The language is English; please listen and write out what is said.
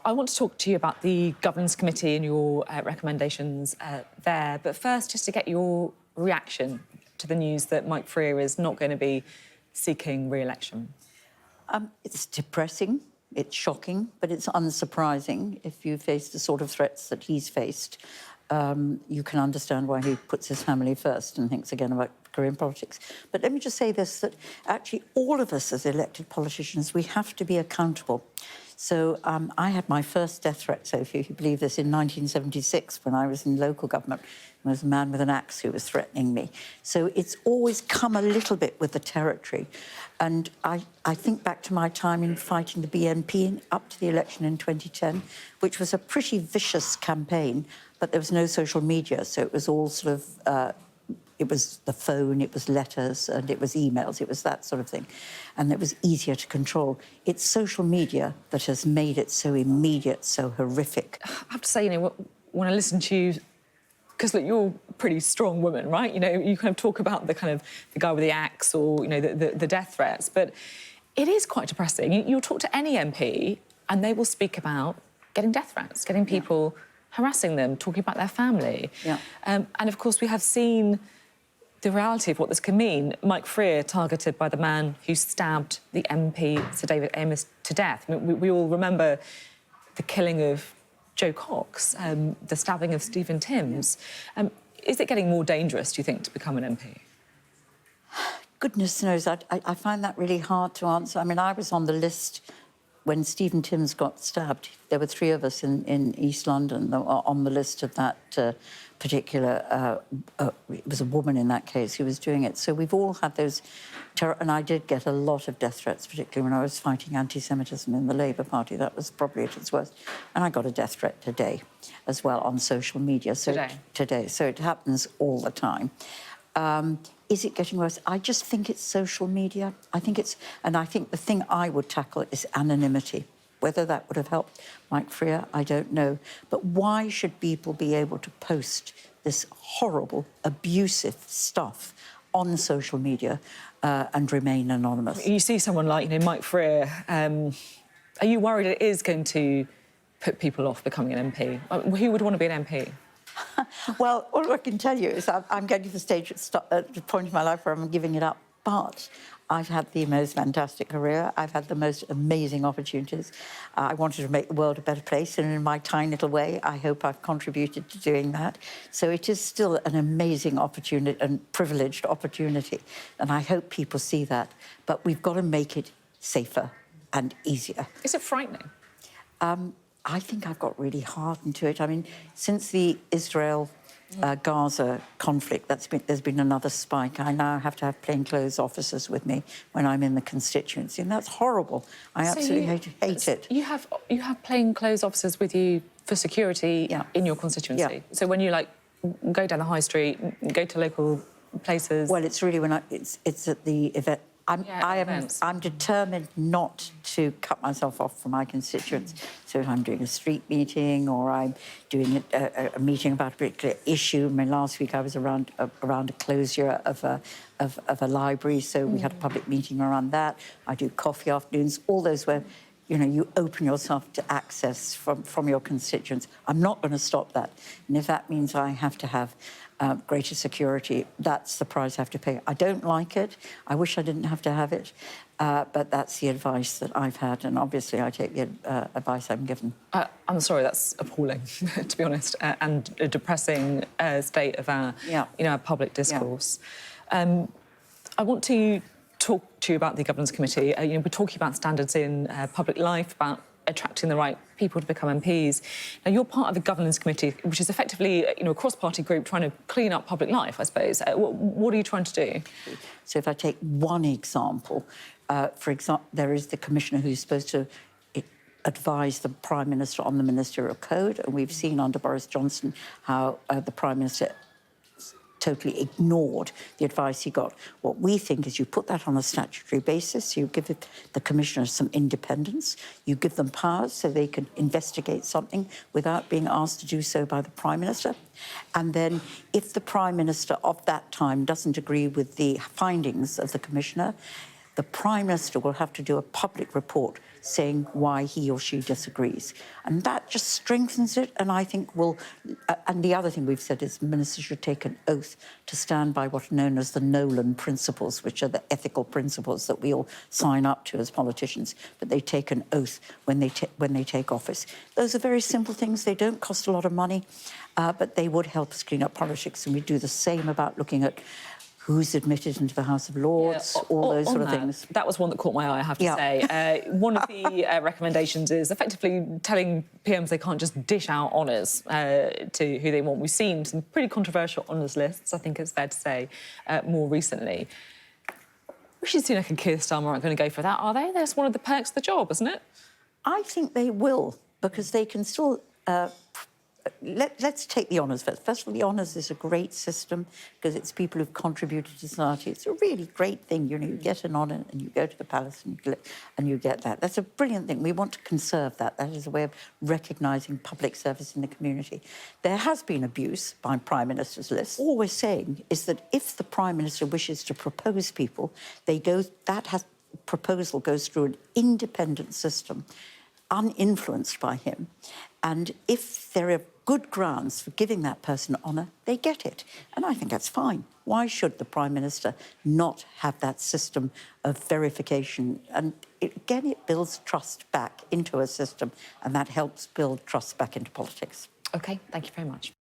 I want to talk to you about the Governance Committee and your recommendations there. But first, just to get your reaction to the news that Mike Freer is not going to be seeking re-election. It's depressing, it's shocking, but it's unsurprising. If you face the sort of threats that he's faced, you can understand why he puts his family first and thinks again about career in politics. But let me just say this, that actually all of us as elected politicians, we have to be accountable. So I had my first death threat, so if you believe this, in 1976 when I was in local government. There was a man with an axe who was threatening me. So it's always come a little bit with the territory. And I think back to my time in fighting the BNP up to the election in 2010, which was a pretty vicious campaign, but there was no social media, so it was all sort of it was the phone, it was letters, and it was emails, it was that sort of thing. And it was easier to control. It's social media that has made it so immediate, so horrific. I have to say, you know, when I listen to you, because look, you're a pretty strong woman, right? You know, you kind of talk about the guy with the axe or, you know, the death threats, but it is quite depressing. You'll talk to any MP and they will speak about getting death threats, getting people harassing them, talking about their family. Yeah. And of course, we have seen the reality of what this can mean. Mike Freer targeted by the man who stabbed the MP, Sir David Amess, to death. I mean, we all remember the killing of Joe Cox, the stabbing of Stephen Timms. Is it getting more dangerous, do you think, to become an MP? Goodness knows, I find that really hard to answer. I mean, I was on the list when Stephen Timms got stabbed. There were 3 of us in East London that were on the list of that particular... it was a woman in that case who was doing it. So we've all had those... And I did get a lot of death threats, particularly when I was fighting anti-Semitism in the Labour Party. That was probably at its worst. And I got a death threat today as well on social media. So today. So it happens all the time. Is it getting worse? I just think it's social media. I think the thing I would tackle is anonymity. Whether that would have helped Mike Freer, I don't know. But why should people be able to post this horrible, abusive stuff on social media and remain anonymous? You see someone like, you know, Mike Freer. Are you worried it is going to put people off becoming an MP? Who would want to be an MP? Well, all I can tell you is I'm getting to the stage at the point in my life where I'm giving it up. But I've had the most fantastic career. I've had the most amazing opportunities. I wanted to make the world a better place, and in my tiny little way, I hope I've contributed to doing that. So it is still an amazing opportunity and privileged opportunity, and I hope people see that. But we've got to make it safer and easier. Is it frightening? I think I've got really hardened to it. I mean, since the Israel-Gaza conflict, there's been another spike. I now have to have plainclothes officers with me when I'm in the constituency, and that's horrible. I absolutely hate it. You have plainclothes officers with you for security in your constituency? Yeah. So when you, like, go down the high street, go to local places... Well, it's really when it's at the event. I'm determined not to cut myself off from my constituents. So if I'm doing a street meeting or I'm doing a meeting about a particular issue, I mean, last week I was around a closure of a library, so we had a public meeting around that. I do coffee afternoons, all those where, you know, you open yourself to access from your constituents. I'm not going to stop that. And if that means I have to have greater security, that's the price I have to pay. I don't like it. I wish I didn't have to have it. But that's the advice that I've had, and obviously I take the advice I'm given. I'm sorry, that's appalling, to be honest, and a depressing state of our, you know, our public discourse. Yeah. I want to talk to you about the Governance Committee. You know, we're talking about standards in public life, about attracting the right people to become MPs. Now, you're part of the Governance Committee, which is effectively, you know, a cross-party group trying to clean up public life, I suppose. What are you trying to do? So if I take one example, for example, there is the Commissioner who's supposed to advise the Prime Minister on the Ministerial Code, and we've seen under Boris Johnson how the Prime Minister totally ignored the advice he got. What we think is you put that on a statutory basis, you give the commissioners some independence, you give them powers so they can investigate something without being asked to do so by the Prime Minister. And then if the Prime Minister of that time doesn't agree with the findings of the commissioner, the Prime Minister will have to do a public report saying why he or she disagrees. And that just strengthens it, and I think will... and the other thing we've said is ministers should take an oath to stand by what are known as the Nolan principles, which are the ethical principles that we all sign up to as politicians, but they take an oath when they take office. Those are very simple things. They don't cost a lot of money, but they would help us clean up politics, and we do the same about looking at who's admitted into the House of Lords, all those sort of things. That was one that caught my eye, I have to say. One of the recommendations is effectively telling PMs they can't just dish out honours to who they want. We've seen some pretty controversial honours lists, I think it's fair to say, more recently. Rishi Sunak and Keir Starmer aren't going to go for that, are they? That's one of the perks of the job, isn't it? I think they will, because they can still... let's take the honours first. First of all, the honours is a great system because it's people who've contributed to society. It's a really great thing. You know, you get an honour and you go to the palace and you get that. That's a brilliant thing. We want to conserve that. That is a way of recognising public service in the community. There has been abuse by Prime Minister's list. All we're saying is that if the Prime Minister wishes to propose people, proposal goes through an independent system, uninfluenced by him. And if there are good grounds for giving that person honour, they get it. And I think that's fine. Why should the Prime Minister not have that system of verification? And again, it builds trust back into a system, and that helps build trust back into politics. OK, thank you very much.